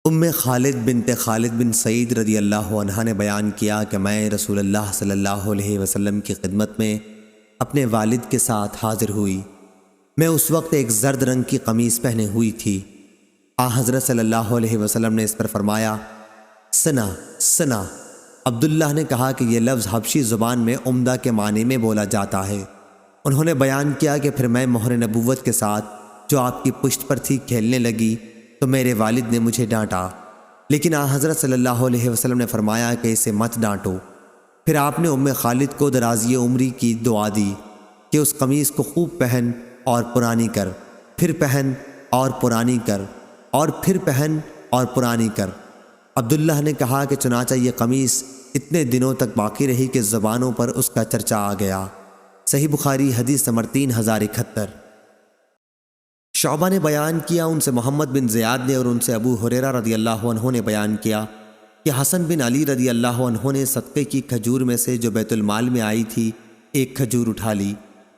خالد بنت خالد بن سعید رضی اللہ عنہ نے بیان کیا کہ میں رسول اللہ صلی اللہ علیہ وسلم کی خدمت میں اپنے والد کے ساتھ حاضر ہوئی۔ میں اس وقت ایک زرد رنگ کی قمیص پہنے ہوئی تھی۔ حضرت صلی اللہ علیہ وسلم نے اس پر فرمایا، سنا سنا۔ عبداللہ نے کہا کہ یہ لفظ حبشی زبان میں عمدہ کے معنی میں بولا جاتا ہے۔ انہوں نے بیان کیا کہ پھر میں مہر نبوت کے ساتھ جو آپ کی پشت پر تھی کھیلنے لگی تو میرے والد نے مجھے ڈانٹا، لیکن حضرت صلی اللہ علیہ وسلم نے فرمایا کہ اسے مت ڈانٹو۔ پھر آپ نے خالد کو درازی عمری کی دعا دی کہ اس قمیص کو خوب پہن اور پرانی کر، پھر پہن اور پرانی کر، اور پھر پہن اور پرانی کر۔ عبداللہ نے کہا کہ چنانچہ یہ قمیص اتنے دنوں تک باقی رہی کہ زبانوں پر اس کا چرچا آ گیا۔ صحیح بخاری حدیث نمبر 3071۔ شعبہ نے بیان کیا، ان سے محمد بن زیاد نے اور ان سے ابو ہریرہ رضی اللہ عنہ نے بیان کیا کہ حسن بن علی رضی اللہ عنہ نے صدقے کی کھجور میں سے جو بیت المال میں آئی تھی ایک کھجور اٹھا لی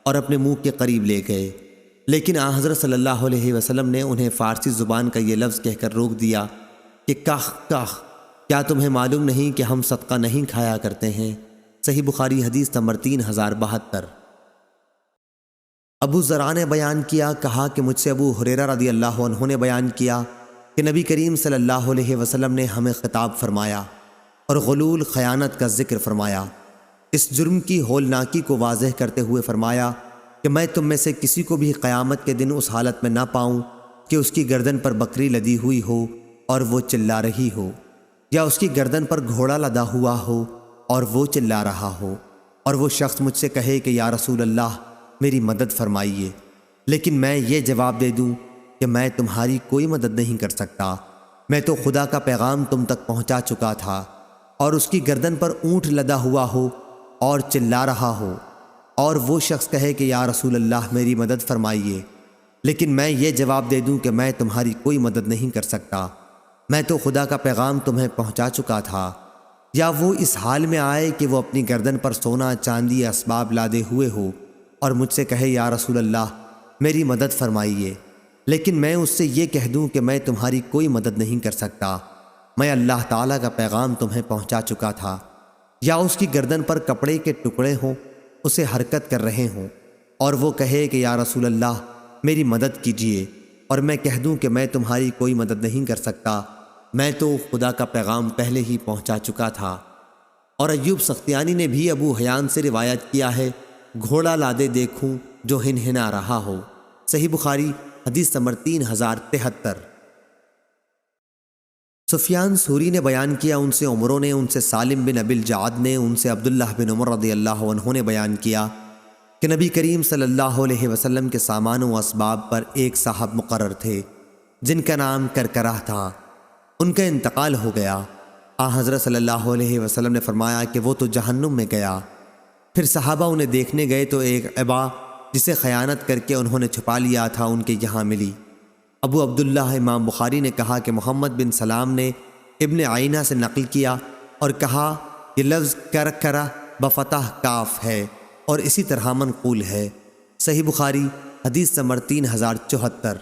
اور اپنے منہ کے قریب لے گئے، لیکن حضرت صلی اللہ علیہ وسلم نے انہیں فارسی زبان کا یہ لفظ کہہ کر روک دیا کہ کاخ کاخ، کیا تمہیں معلوم نہیں کہ ہم صدقہ نہیں کھایا کرتے ہیں؟ صحیح بخاری حدیث نمبر 3072۔ ابو ذرا نے بیان کیا، کہا کہ مجھ سے ابو ہریرہ رضی اللہ عنہ نے بیان کیا کہ نبی کریم صلی اللہ علیہ وسلم نے ہمیں خطاب فرمایا اور غلول خیانت کا ذکر فرمایا۔ اس جرم کی ہولناکی کو واضح کرتے ہوئے فرمایا کہ میں تم میں سے کسی کو بھی قیامت کے دن اس حالت میں نہ پاؤں کہ اس کی گردن پر بکری لدی ہوئی ہو اور وہ چلا رہی ہو، یا اس کی گردن پر گھوڑا لدا ہوا ہو اور وہ چلا رہا ہو، اور وہ شخص مجھ سے کہے کہ یا رسول اللہ میری مدد فرمائیے، لیکن میں یہ جواب دے دوں کہ میں تمہاری کوئی مدد نہیں کر سکتا، میں تو خدا کا پیغام تم تک پہنچا چکا تھا، اور اس کی گردن پر اونٹ لدا ہوا ہو اور چلا رہا ہو، اور وہ شخص کہے کہ یا رسول اللہ میری مدد فرمائیے، لیکن میں یہ جواب دے دوں کہ میں تمہاری کوئی مدد نہیں کر سکتا، میں تو خدا کا پیغام تمہیں پہنچا چکا تھا، یا وہ اس حال میں آئے کہ وہ اپنی گردن پر سونا چاندی اسباب لادے ہوئے ہو اور مجھ سے کہے یا رسول اللہ میری مدد فرمائیے، لیکن میں اس سے یہ کہہ دوں کہ میں تمہاری کوئی مدد نہیں کر سکتا، میں اللہ تعالیٰ کا پیغام تمہیں پہنچا چکا تھا، یا اس کی گردن پر کپڑے کے ٹکڑے ہوں اسے حرکت کر رہے ہوں اور وہ کہے کہ یا رسول اللہ میری مدد کیجیے، اور میں کہہ دوں کہ میں تمہاری کوئی مدد نہیں کر سکتا، میں تو خدا کا پیغام پہلے ہی پہنچا چکا تھا۔ اور ایوب سختیانی نے بھی ابو حیان سے روایت کیا ہے، گھوڑا لادے دیکھوں جو ہنہنا رہا ہو۔ صحیح بخاری حدیث نمبر 3073۔ سفیان ثوری نے بیان کیا، ان سے عمروں نے، ان سے سالم بن ابی الجعد نے، ان سے عبداللہ بن عمر رضی اللہ عنہ نے بیان کیا کہ نبی کریم صلی اللہ علیہ وسلم کے سامان و اسباب پر ایک صاحب مقرر تھے جن کا نام کرکرہ تھا، ان کا انتقال ہو گیا۔ حضرت صلی اللہ علیہ وسلم نے فرمایا کہ وہ تو جہنم میں گیا۔ پھر صحابہ انہیں دیکھنے گئے تو ایک عبا جسے خیانت کر کے انہوں نے چھپا لیا تھا ان کے یہاں ملی۔ ابو عبداللہ امام بخاری نے کہا کہ محمد بن سلام نے ابن عینہ سے نقل کیا اور کہا یہ لفظ کرکرہ بفتح کاف ہے اور اسی طرح منقول ہے۔ صحیح بخاری حدیث نمبر 3074۔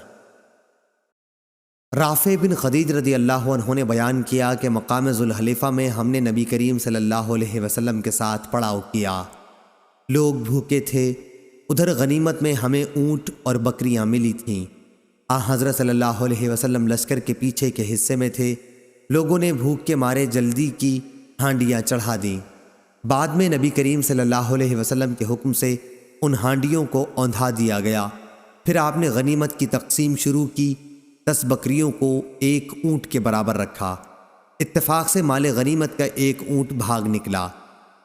رافع بن خدیج رضی اللہ عنہ نے بیان کیا کہ مقام ذوالحلیفہ میں ہم نے نبی کریم صلی اللہ علیہ وسلم کے ساتھ پڑاؤ کیا، لوگ بھوکے تھے، ادھر غنیمت میں ہمیں اونٹ اور بکریاں ملی تھیں۔ حضرت صلی اللہ علیہ وسلم لشکر کے پیچھے کے حصے میں تھے، لوگوں نے بھوک کے مارے جلدی کی ہانڈیاں چڑھا دیں، بعد میں نبی کریم صلی اللہ علیہ وسلم کے حکم سے ان ہانڈیوں کو اوندھا دیا گیا، پھر آپ نے غنیمت کی تقسیم شروع کی، 10 بکریوں کو ایک اونٹ کے برابر رکھا، اتفاق سے مال غنیمت کا ایک اونٹ بھاگ نکلا،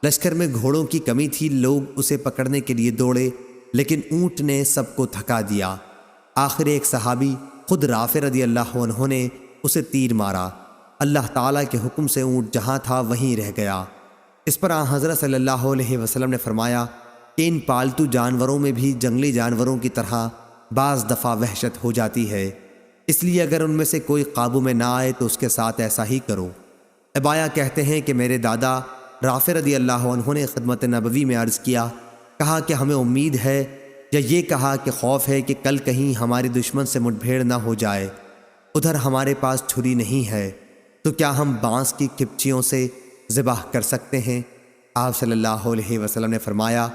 لشکر میں گھوڑوں کی کمی تھی، لوگ اسے پکڑنے کے لیے دوڑے لیکن اونٹ نے سب کو تھکا دیا، آخر ایک صحابی خود رافع رضی اللہ عنہ نے اسے تیر مارا، اللہ تعالیٰ کے حکم سے اونٹ جہاں تھا وہیں رہ گیا۔ اس پر حضرت صلی اللہ علیہ وسلم نے فرمایا کہ ان پالتو جانوروں میں بھی جنگلی جانوروں کی طرح بعض دفعہ وحشت ہو جاتی ہے، اس لیے اگر ان میں سے کوئی قابو میں نہ آئے تو اس کے ساتھ ایسا ہی کرو۔ ابایا کہتے ہیں کہ میرے دادا رافع رضی اللہ عنہ نے خدمت نبوی میں عرض کیا، کہا کہ ہمیں امید ہے، یا یہ کہا کہ خوف ہے کہ کل کہیں ہماری دشمن سے مٹبھیڑ نہ ہو جائے۔ ادھر ہمارے پاس چھری نہیں ہے، تو کیا ہم بانس کی کھپچیوں سے ذبح کر سکتے ہیں؟ آپ صلی اللہ علیہ وسلم نے فرمایا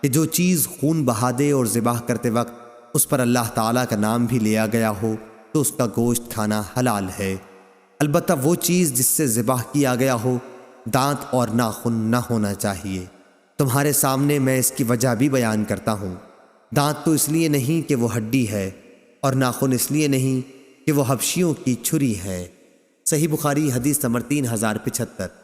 کہ جو چیز خون بہا دے اور ذبح کرتے وقت اس پر اللہ تعالیٰ کا نام بھی لیا گیا ہو تو اس کا گوشت کھانا حلال ہے، البتہ وہ چیز جس سے ذبح کیا گیا ہو دانت اور ناخن نہ ہونا چاہیے۔ تمہارے سامنے میں اس کی وجہ بھی بیان کرتا ہوں۔ دانت تو اس لیے نہیں کہ وہ ہڈی ہے، اور ناخن اس لیے نہیں کہ وہ حبشیوں کی چھری ہے۔ صحیح بخاری حدیث نمبر 3075۔